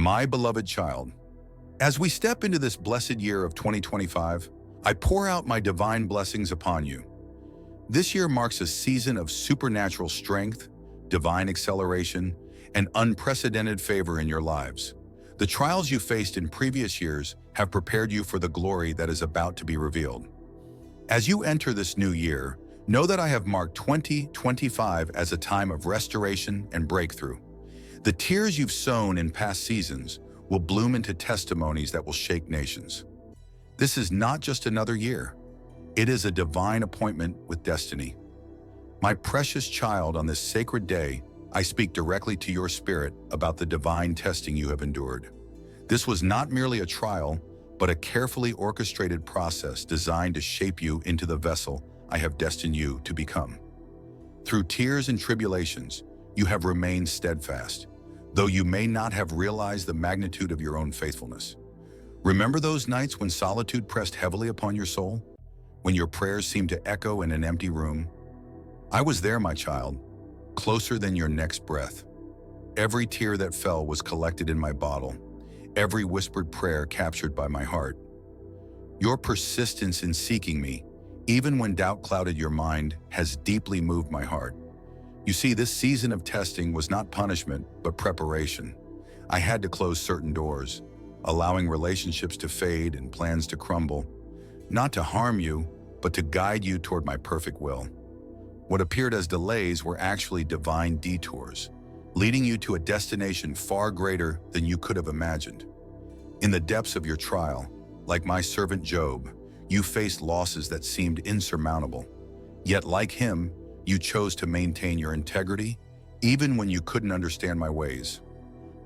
My beloved child, as we step into this blessed year of 2025, I pour out my divine blessings upon you. This year marks a season of supernatural strength, divine acceleration, and unprecedented favor in your lives. The trials you faced in previous years have prepared you for the glory that is about to be revealed. As you enter this new year, know that I have marked 2025 as a time of restoration and breakthrough. The tears you've sown in past seasons will bloom into testimonies that will shake nations. This is not just another year. It is a divine appointment with destiny. My precious child, on this sacred day, I speak directly to your spirit about the divine testing you have endured. This was not merely a trial, but a carefully orchestrated process designed to shape you into the vessel I have destined you to become. Through tears and tribulations, you have remained steadfast, though you may not have realized the magnitude of your own faithfulness. Remember those nights when solitude pressed heavily upon your soul? When your prayers seemed to echo in an empty room? I was there, my child, closer than your next breath. Every tear that fell was collected in my bottle, every whispered prayer captured by my heart. Your persistence in seeking me, even when doubt clouded your mind, has deeply moved my heart. You see, this season of testing was not punishment, but preparation. I had to close certain doors, allowing relationships to fade and plans to crumble, not to harm you, but to guide you toward my perfect will. What appeared as delays were actually divine detours, leading you to a destination far greater than you could have imagined. In the depths of your trial, like my servant Job, you faced losses that seemed insurmountable. Yet like him, you chose to maintain your integrity, even when you couldn't understand my ways.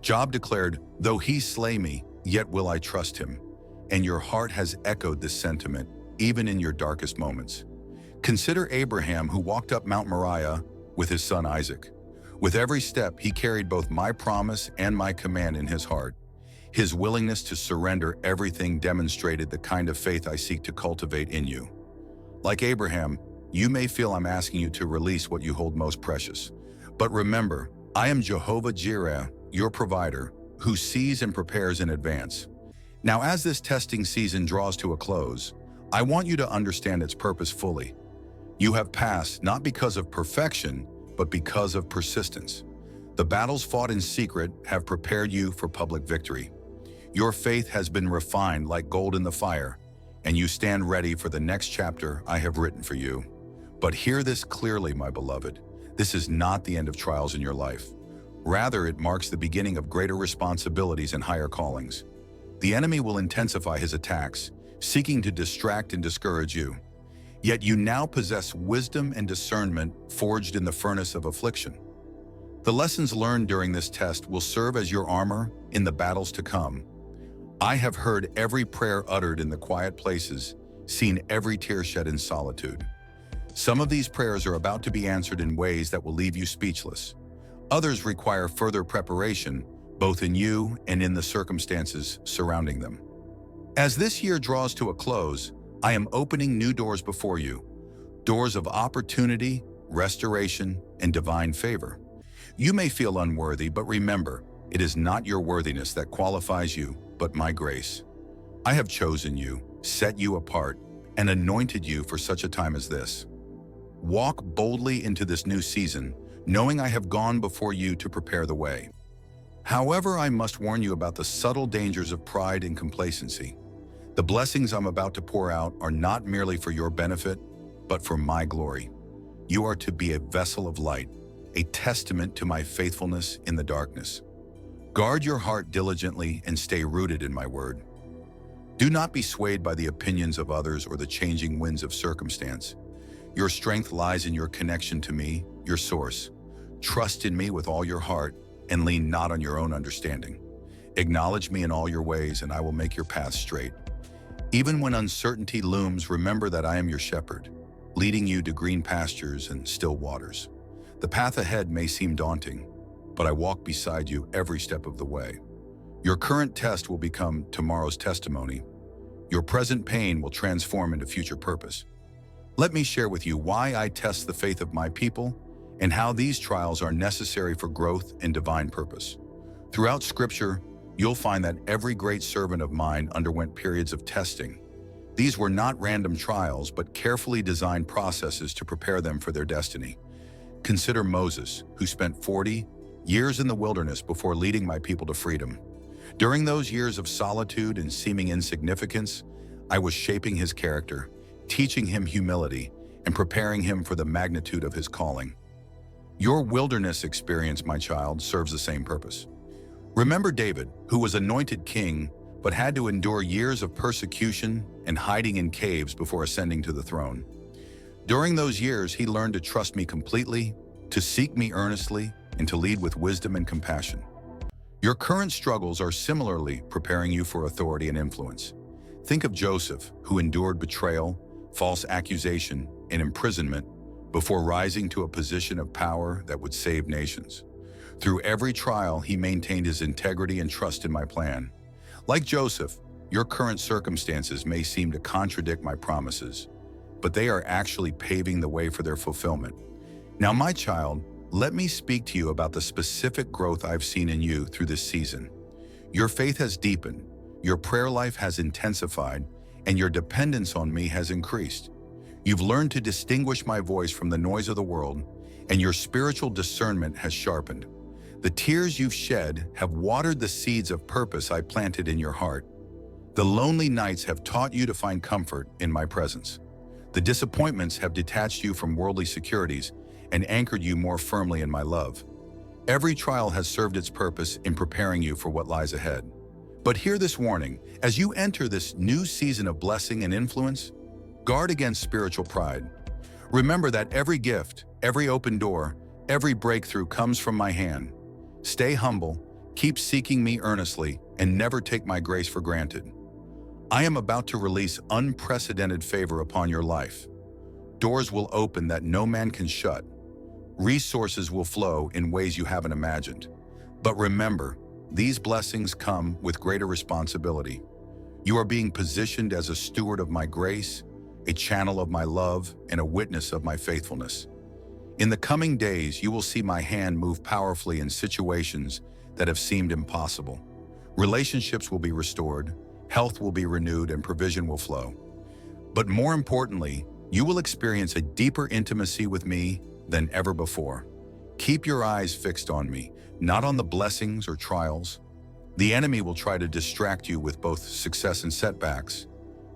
Job declared, "Though he slay me, yet will I trust him." And your heart has echoed this sentiment, even in your darkest moments. Consider Abraham, who walked up Mount Moriah with his son Isaac. With every step, he carried both my promise and my command in his heart. His willingness to surrender everything demonstrated the kind of faith I seek to cultivate in you. Like Abraham, you may feel I'm asking you to release what you hold most precious. But remember, I am Jehovah Jireh, your provider, who sees and prepares in advance. Now, as this testing season draws to a close, I want you to understand its purpose fully. You have passed not because of perfection, but because of persistence. The battles fought in secret have prepared you for public victory. Your faith has been refined like gold in the fire, and you stand ready for the next chapter I have written for you. But hear this clearly, my beloved. This is not the end of trials in your life. Rather, it marks the beginning of greater responsibilities and higher callings. The enemy will intensify his attacks, seeking to distract and discourage you. Yet you now possess wisdom and discernment forged in the furnace of affliction. The lessons learned during this test will serve as your armor in the battles to come. I have heard every prayer uttered in the quiet places, seen every tear shed in solitude. Some of these prayers are about to be answered in ways that will leave you speechless. Others require further preparation, both in you and in the circumstances surrounding them. As this year draws to a close, I am opening new doors before you, doors of opportunity, restoration, and divine favor. You may feel unworthy, but remember, it is not your worthiness that qualifies you, but my grace. I have chosen you, set you apart, and anointed you for such a time as this. Walk boldly into this new season, knowing I have gone before you to prepare the way. However, I must warn you about the subtle dangers of pride and complacency. The blessings I'm about to pour out are not merely for your benefit, but for my glory. You are to be a vessel of light, a testament to my faithfulness in the darkness. Guard your heart diligently and stay rooted in my word. Do not be swayed by the opinions of others or the changing winds of circumstance. Your strength lies in your connection to me, your source. Trust in me with all your heart and lean not on your own understanding. Acknowledge me in all your ways and I will make your path straight. Even when uncertainty looms, remember that I am your shepherd, leading you to green pastures and still waters. The path ahead may seem daunting, but I walk beside you every step of the way. Your current test will become tomorrow's testimony. Your present pain will transform into future purpose. Let me share with you why I test the faith of my people and how these trials are necessary for growth and divine purpose. Throughout Scripture, You'll find that every great servant of mine underwent periods of testing. These were not random trials, but carefully designed processes to prepare them for their destiny. Consider Moses, who spent 40 years in the wilderness before leading my people to freedom. During those years of solitude and seeming insignificance, I was shaping his character, teaching him humility, and preparing him for the magnitude of his calling. Your wilderness experience, my child, serves the same purpose. Remember David, who was anointed king, but had to endure years of persecution and hiding in caves before ascending to the throne. During those years, he learned to trust me completely, to seek me earnestly, and to lead with wisdom and compassion. Your current struggles are similarly preparing you for authority and influence. Think of Joseph, who endured betrayal, false accusation, and imprisonment before rising to a position of power that would save nations. Through every trial, he maintained his integrity and trust in my plan. Like Joseph, your current circumstances may seem to contradict my promises, but they are actually paving the way for their fulfillment. Now, my child, let me speak to you about the specific growth I've seen in you through this season. Your faith has deepened, your prayer life has intensified, and your dependence on me has increased. You've learned to distinguish my voice from the noise of the world, and your spiritual discernment has sharpened. The tears you've shed have watered the seeds of purpose I planted in your heart. The lonely nights have taught you to find comfort in my presence. The disappointments have detached you from worldly securities and anchored you more firmly in my love. Every trial has served its purpose in preparing you for what lies ahead. But hear this warning: as you enter this new season of blessing and influence, guard against spiritual pride. Remember that every gift, every open door, every breakthrough comes from my hand. Stay humble, keep seeking me earnestly, and never take my grace for granted. I am about to release unprecedented favor upon your life. Doors will open that no man can shut. Resources will flow in ways you haven't imagined. But remember, these blessings come with greater responsibility. You are being positioned as a steward of my grace, a channel of my love, and a witness of my faithfulness. In the coming days, you will see my hand move powerfully in situations that have seemed impossible. Relationships will be restored, health will be renewed, and provision will flow. But more importantly, you will experience a deeper intimacy with me than ever before. Keep your eyes fixed on me, not on the blessings or trials. The enemy will try to distract you with both success and setbacks,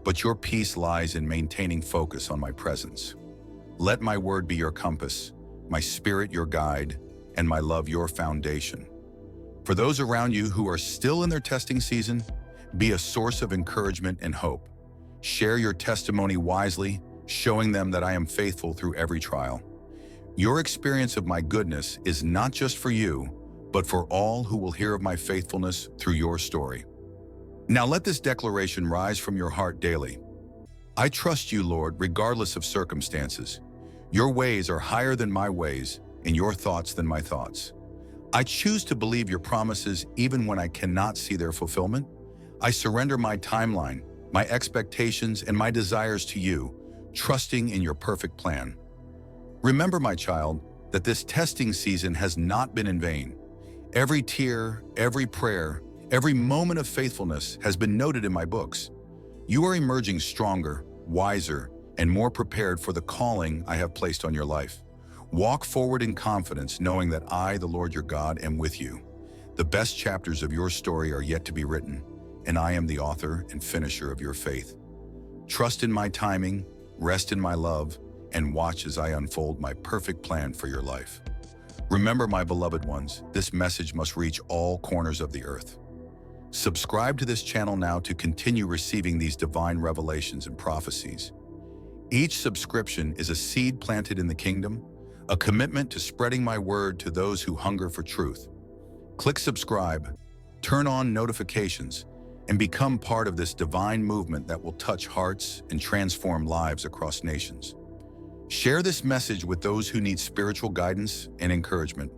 but your peace lies in maintaining focus on my presence. Let my word be your compass, my spirit your guide, and my love your foundation. For those around you who are still in their testing season, be a source of encouragement and hope. Share your testimony wisely, showing them that I am faithful through every trial. Your experience of my goodness is not just for you, but for all who will hear of my faithfulness through your story. Now let this declaration rise from your heart daily. I trust you, Lord, regardless of circumstances. Your ways are higher than my ways, and your thoughts than my thoughts. I choose to believe your promises even when I cannot see their fulfillment. I surrender my timeline, my expectations, and my desires to you, trusting in your perfect plan. Remember, my child, that this testing season has not been in vain. Every tear, every prayer, every moment of faithfulness has been noted in my books. You are emerging stronger, wiser, and more prepared for the calling I have placed on your life. Walk forward in confidence, knowing that I, the Lord your God, am with you. The best chapters of your story are yet to be written, and I am the author and finisher of your faith. Trust in my timing, rest in my love, and watch as I unfold my perfect plan for your life. Remember, my beloved ones, this message must reach all corners of the earth. Subscribe to this channel now to continue receiving these divine revelations and prophecies. Each subscription is a seed planted in the kingdom, a commitment to spreading my word to those who hunger for truth. Click subscribe, turn on notifications, and become part of this divine movement that will touch hearts and transform lives across nations. Share this message with those who need spiritual guidance and encouragement.